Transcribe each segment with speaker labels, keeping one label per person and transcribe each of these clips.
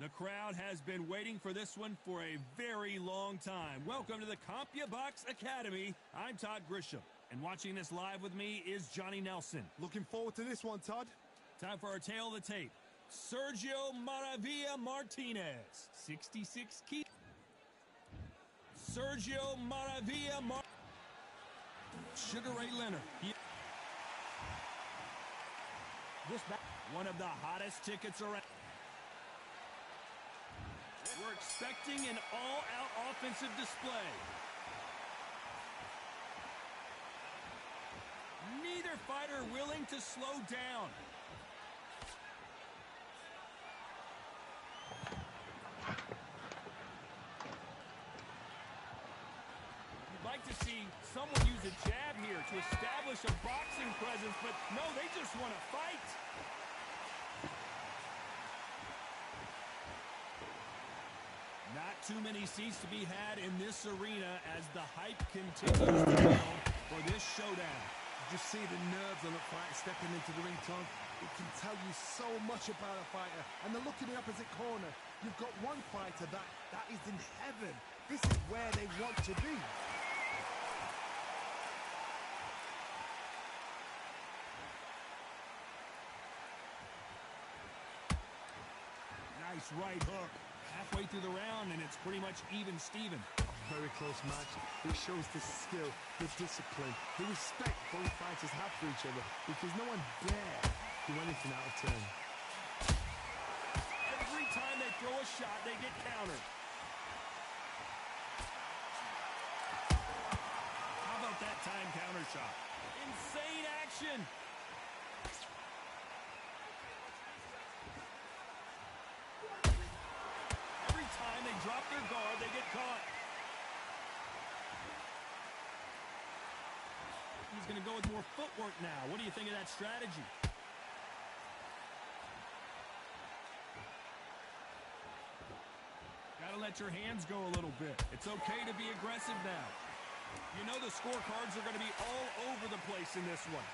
Speaker 1: The crowd has been waiting for this one for a very long time. Welcome to the CompuBox Academy. I'm Todd Grisham, and watching this live with me is Johnny Nelson.
Speaker 2: Looking forward to this one, Todd.
Speaker 1: Time for our tail of the tape. Sergio Maravilla Martinez, 66 key. Sergio Maravilla Sugar Ray Leonard. One of the hottest tickets around. We're expecting an all-out offensive display. Neither fighter willing to slow down. You'd like to see someone use a jab here to establish a boxing presence, but no, they just want to fight. Not too many seats to be had in this arena as the hype continues to build for this showdown.
Speaker 2: Just see the nerves on the fighter stepping into the ring, Todd. It can tell you so much about a fighter. And the look in the opposite corner. You've got one fighter that is in heaven. This is where they want to be.
Speaker 1: Nice right hook. Halfway through the round, and it's pretty much even Steven.
Speaker 2: Very close match. It shows the skill, the discipline, the respect both fighters have for each other, because no one dare do anything out of turn.
Speaker 1: Every time they throw a shot, they get countered. How about that time counter shot? Insane action. Every time they drop their guard, they get caught. He's going to go with more footwork now. What do you think of that strategy? Got to let your hands go a little bit. It's okay to be aggressive now. You know the scorecards are going to be all over the place in this one.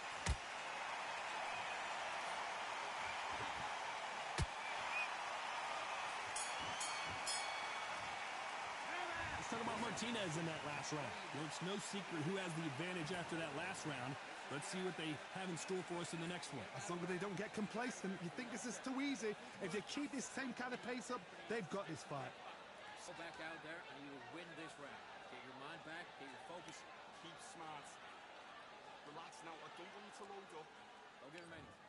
Speaker 1: Let's talk about Martinez in that last round. Well, it's no secret who has the advantage after that last round. Let's see what they have in store for us in the next one.
Speaker 2: As long as they don't get complacent, you think this is too easy. If they keep this same kind of pace up, they've got this fight.
Speaker 3: Go back out there and you will win this round. Get your mind back, get your focus.
Speaker 4: Keep smart. Relax now. I don't want you to load up.
Speaker 3: Don't give him anything.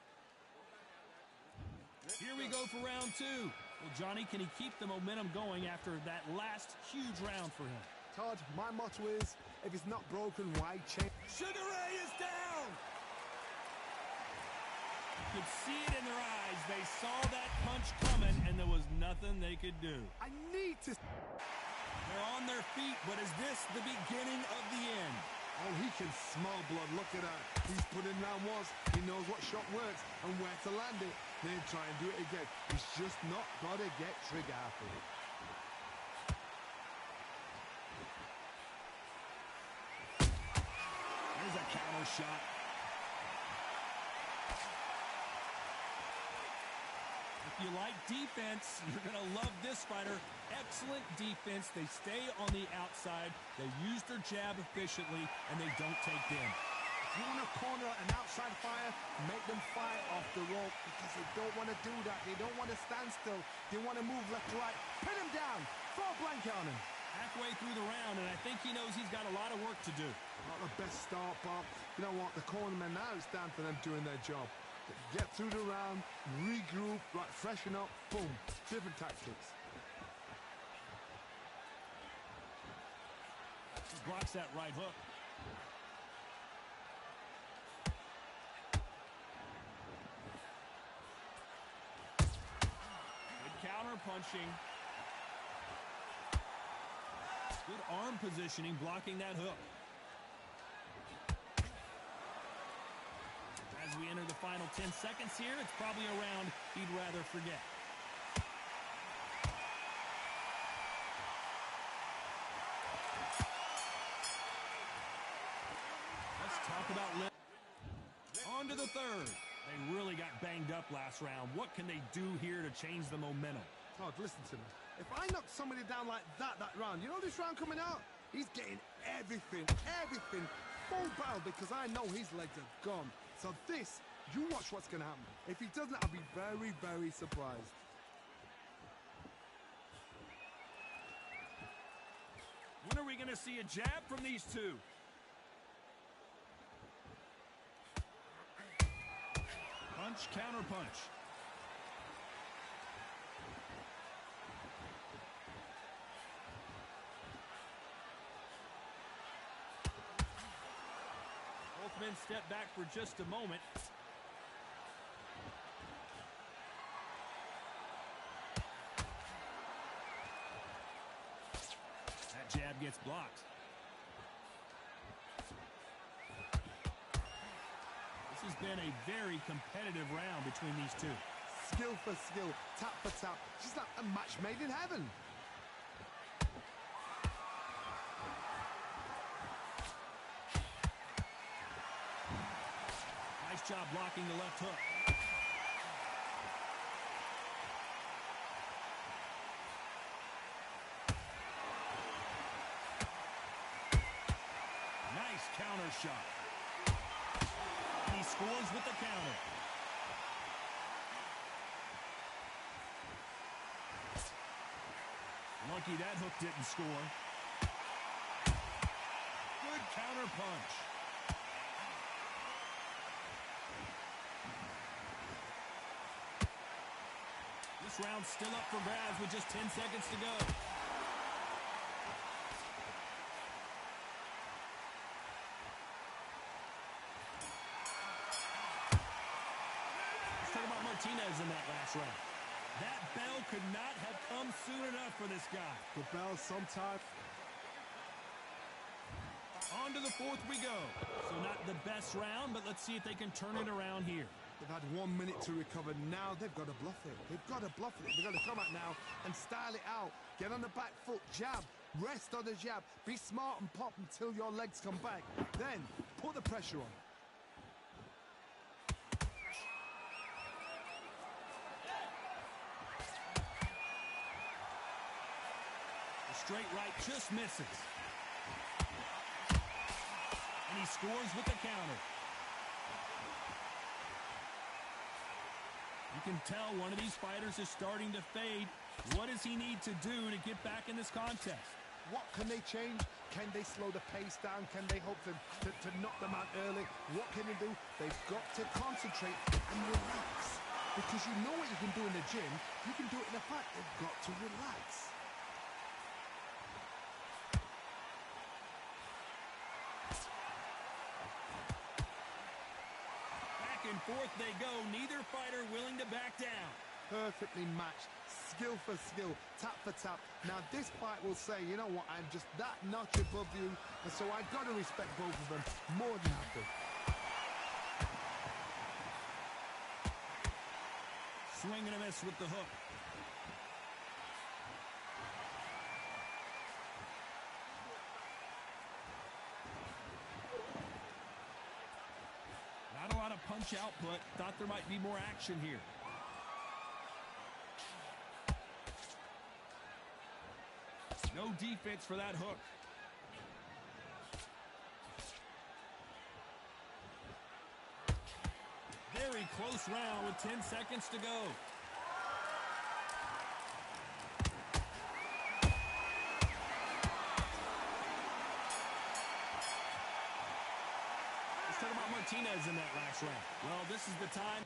Speaker 1: Here we go for round two. Well, Johnny, can he keep the momentum going after that last huge round for him?
Speaker 2: Todd, my motto is, if it's not broken, why change?
Speaker 1: Sugar Ray is down! You could see it in their eyes. They saw that punch coming, and there was nothing they could do.
Speaker 2: I need to...
Speaker 1: They're on their feet, but is this the beginning of the end?
Speaker 2: Oh, he can smell blood. Look at that. He's put in round once. He knows what shot works and where to land it. Then try and do it again. He's just not got to get trigger happy.
Speaker 1: There's a counter shot. If you like defense, you're going to love this fighter. Excellent defense. They stay on the outside. They use their jab efficiently, and they don't take them.
Speaker 2: If you want to corner an outside fighter, make them fight off the rope, because they don't want to do that. They don't want to stand still. They want to move left to right. Pin him down. Throw a blanket on him.
Speaker 1: Halfway through the round, and I think he knows he's got a lot of work to do.
Speaker 2: Not the best start, but you know what? The cornermen now, it's down to them doing their job. Get through the round, regroup, right, freshen up, boom. Different tactics.
Speaker 1: He blocks that right hook. Good counter punching. Good arm positioning, blocking that hook. As we enter the final 10 seconds here, it's probably a round he'd rather forget. Let's talk about on to the third. They really got banged up last round. What can they do here to change the momentum?
Speaker 2: Todd, listen to me. If I knock somebody down like that round, you know this round coming out? He's getting everything, full barrel, because I know his legs are gone. So this, you watch what's going to happen. If he doesn't, I'll be very, very surprised.
Speaker 1: When are we going to see a jab from these two? Punch, counter punch. Both men step back for just a moment. That jab gets blocked. This has been a very competitive round between these two.
Speaker 2: Skill for skill, tap for tap. Just like a match made in heaven.
Speaker 1: Nice job blocking the left hook. Nice counter shot. He scores with the counter. Lucky that hook didn't score. Good counter punch. This round's still up for grabs with just 10 seconds to go. Let's talk about Martinez in that last round. That bell could not have come soon enough for this guy.
Speaker 2: The bell sometimes.
Speaker 1: On to the fourth we go. So not the best round, but let's see if they can turn it around here.
Speaker 2: They've had 1 minute to recover. Now they've got to bluff it. They've got to bluff it. They've got to come out now and style it out. Get on the back foot, jab, rest on the jab. Be smart and pop until your legs come back. Then put the pressure on.
Speaker 1: The straight right just misses. And he scores with the counter. You can tell one of these fighters is starting to fade. What does he need to do to get back in this contest?
Speaker 2: What can they change? Can they slow the pace down? Can they hope to knock them out early? What can they do? They've got to concentrate and relax. Because you know what you can do in the gym. You can do it in the fight. They've got to relax.
Speaker 1: And forth they go, neither fighter willing to back down.
Speaker 2: Perfectly matched, skill for skill, tap for tap. Now this fight will say, you know what, I'm just that notch above you, and so I've got to respect both of them more than happy.
Speaker 1: Swing and a miss with the hook. Not a lot of punch output. Thought there might be more action here. No defense for that hook. Very close round with 10 seconds to go. Let's talk about Martinez in that last round. Well, this is the time.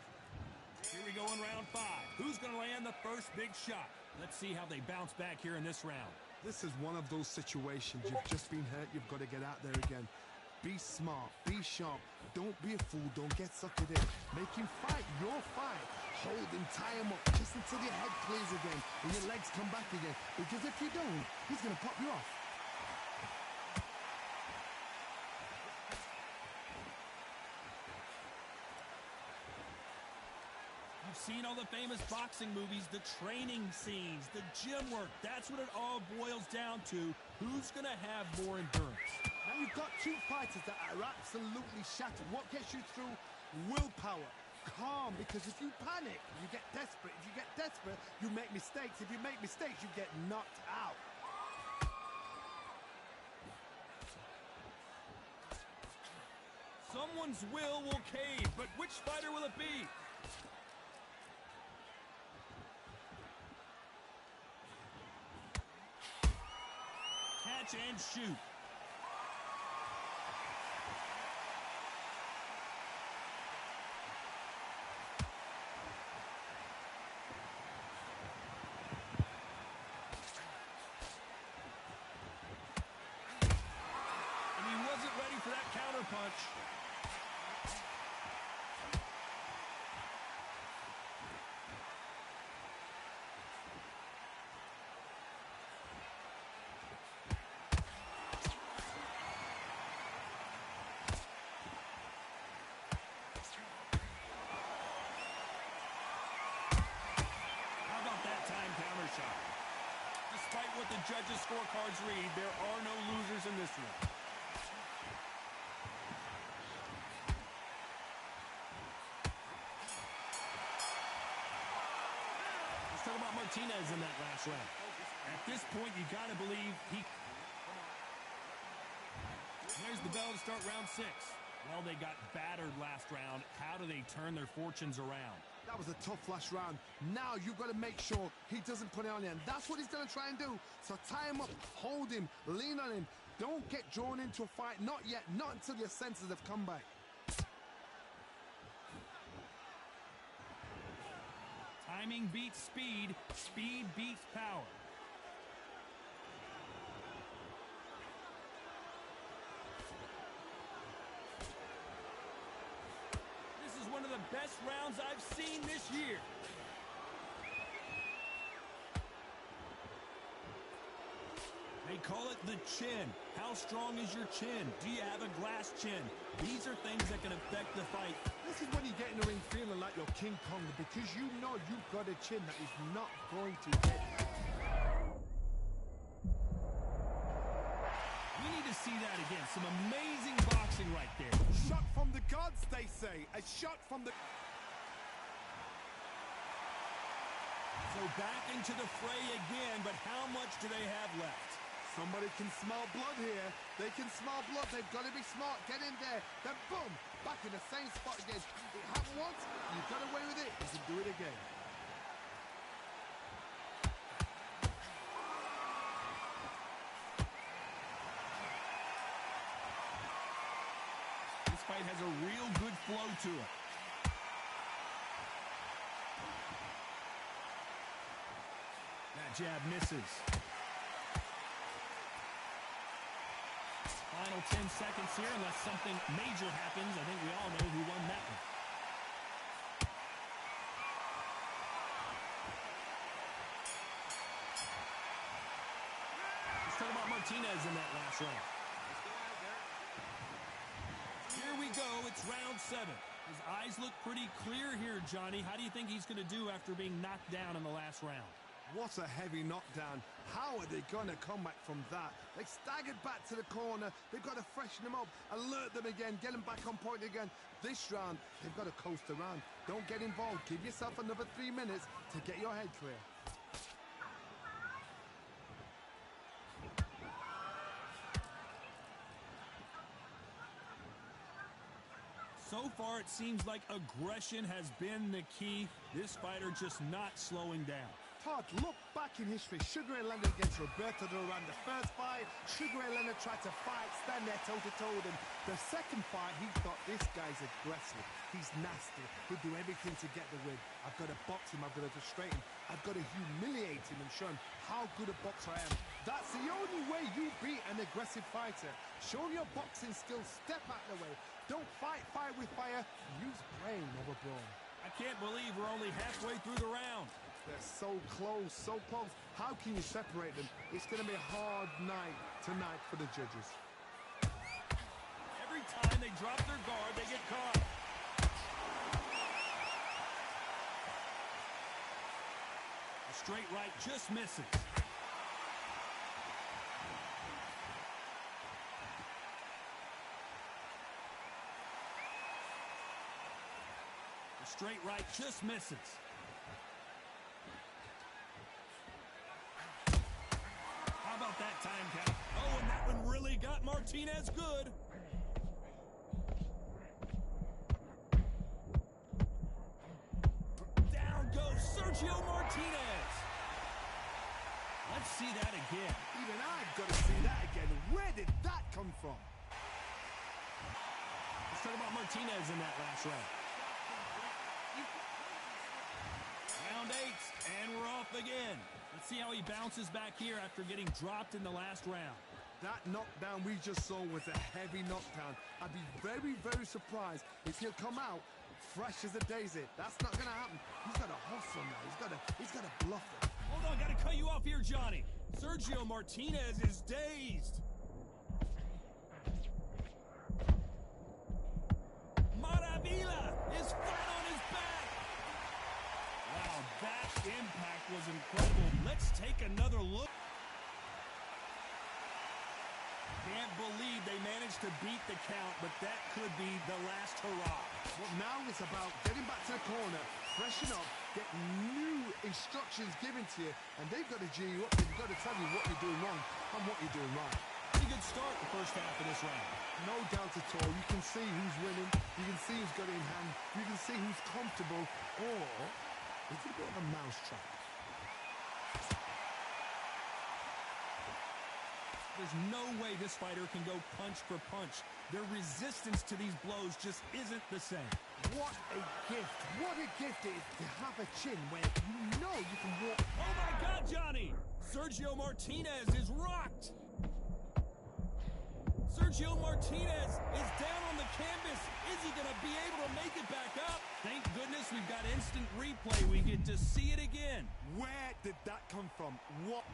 Speaker 1: Here we go in round 5. Who's going to land the first big shot? Let's see how they bounce back here in this round.
Speaker 2: This is one of those situations. You've just been hurt. You've got to get out there again. Be smart. Be sharp. Don't be a fool. Don't get suckered in. Make him fight your fight. Hold him, tie him up, just until your head clears again and your legs come back again. Because if you don't, he's going to pop you off.
Speaker 1: You've seen all the famous boxing movies, the training scenes, the gym work. That's what it all boils down to. Who's going to have more endurance?
Speaker 2: Now you've got two fighters that are absolutely shattered. What gets you through? Willpower. calm, because if you panic, you get desperate. If you get desperate, you make mistakes. If you make mistakes, you get knocked out.
Speaker 1: Someone's will cave, but which fighter will it be? Catch and shoot. And he wasn't ready for that counter punch. Despite what the judges' scorecards read, there are no losers in this one. Let's talk about Martinez in that last round. At this point, you got to believe he... There's the bell to start round 6. Well, they got battered last round. How do they turn their fortunes around?
Speaker 2: That was a tough last round. Now you've got to make sure he doesn't put it on you, and that's what he's going to try and do. So tie him up, hold him, lean on him. Don't get drawn into a fight. Not yet. Not until your senses have come back.
Speaker 1: Timing beats speed. Speed beats power. One of the best rounds I've seen this year. They call it the chin. How strong is your chin? Do you have a glass chin? These are things that can affect the fight.
Speaker 2: This is when you get in the ring feeling like you're King Kong, because you know you've got a chin that is not going to get.
Speaker 1: We need to see that again. Some amazing boxing right there.
Speaker 2: Shot from the gods, they say. A shot from the...
Speaker 1: So back into the fray again, but how much do they have left?
Speaker 2: Somebody can smell blood here. They can smell blood. They've got to be smart. Get in there. Then boom, back in the same spot again. It happened once. You got away with it. You can do it again.
Speaker 1: Fight has a real good flow to it. That jab misses. Final 10 seconds here, unless something major happens. I think we all know who won that one. Let's talk about Martinez in that last round. Here we go, it's round 7. His eyes look pretty clear here, Johnny. How do you think he's going to do after being knocked down in the last round?
Speaker 2: What a heavy knockdown. How are they going to come back from that? They staggered back to the corner. They've got to freshen them up, alert them again, get them back on point again. This round, they've got to coast around. Don't get involved. Give yourself another 3 minutes to get your head clear.
Speaker 1: So far, it seems like aggression has been the key. This fighter just not slowing down.
Speaker 2: Todd, look back in history. Sugar Ray Leonard against Roberto Duran. The first fight, Sugar Ray Leonard tried to fight, stand there toe-to-toe with him. The second fight, he thought, this guy's aggressive. He's nasty. He'll do everything to get the win. I've got to box him. I've got to frustrate him. I've got to humiliate him and show him how good a boxer I am. That's the only way you beat an aggressive fighter. Show him your boxing skills. Step out of the way. Don't fight fire with fire. Use brain over brawn.
Speaker 1: I can't believe we're only halfway through the round.
Speaker 2: They're so close, so close. How can you separate them? It's going to be a hard night tonight for the judges.
Speaker 1: Every time they drop their guard, they get caught. A straight right just misses. The straight right just misses. How about that time count? Oh, and that one really got Martinez good. Down goes Sergio Martinez. Let's see that again.
Speaker 2: Even I've got to see that again. Where did that come from?
Speaker 1: Let's talk about Martinez in that last round. Round 8, and we're off again. Let's see how he bounces back here after getting dropped in the last round.
Speaker 2: That knockdown we just saw was a heavy knockdown. I'd be very, very surprised if he'll come out fresh as a daisy. That's not going to happen. He's got to hustle now. He's got to bluff it.
Speaker 1: Hold on, got to cut you off here, Johnny. Sergio Martinez is dazed. Maravilla is flat on his back. Wow, that impact was incredible. Let's take another look. Can't believe they managed to beat the count, but that could be the last hurrah.
Speaker 2: Well, now it's about getting back to the corner, freshen up, get new instructions given to you, and they've got to G you up. They've got to tell you what you're doing wrong and what you're doing right.
Speaker 1: Pretty good start the first half of this round.
Speaker 2: No doubt at all. You can see who's winning. You can see who's got it in hand. You can see who's comfortable. Or it's a bit of a mousetrap.
Speaker 1: There's no way this fighter can go punch for punch. Their resistance to these blows just isn't the same.
Speaker 2: What a gift. What a gift it is to have a chin where you know you can walk.
Speaker 1: Oh my God, Johnny! Sergio Martinez is rocked. Sergio Martinez is down on the canvas. Is he going to be able to make it back up? Thank goodness we've got instant replay. We get to see it again.
Speaker 2: Where did that come from? What?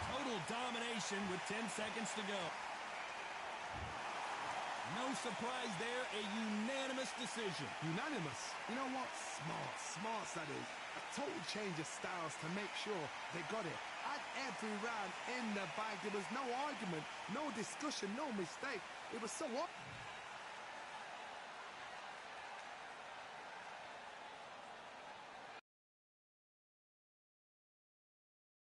Speaker 1: Total domination with 10 seconds to go. No surprise there, a unanimous decision.
Speaker 2: Unanimous. You know what? Smart that is. A total change of styles to make sure they got it. At every round in the bag, there was no argument, no discussion, no mistake. It was so up.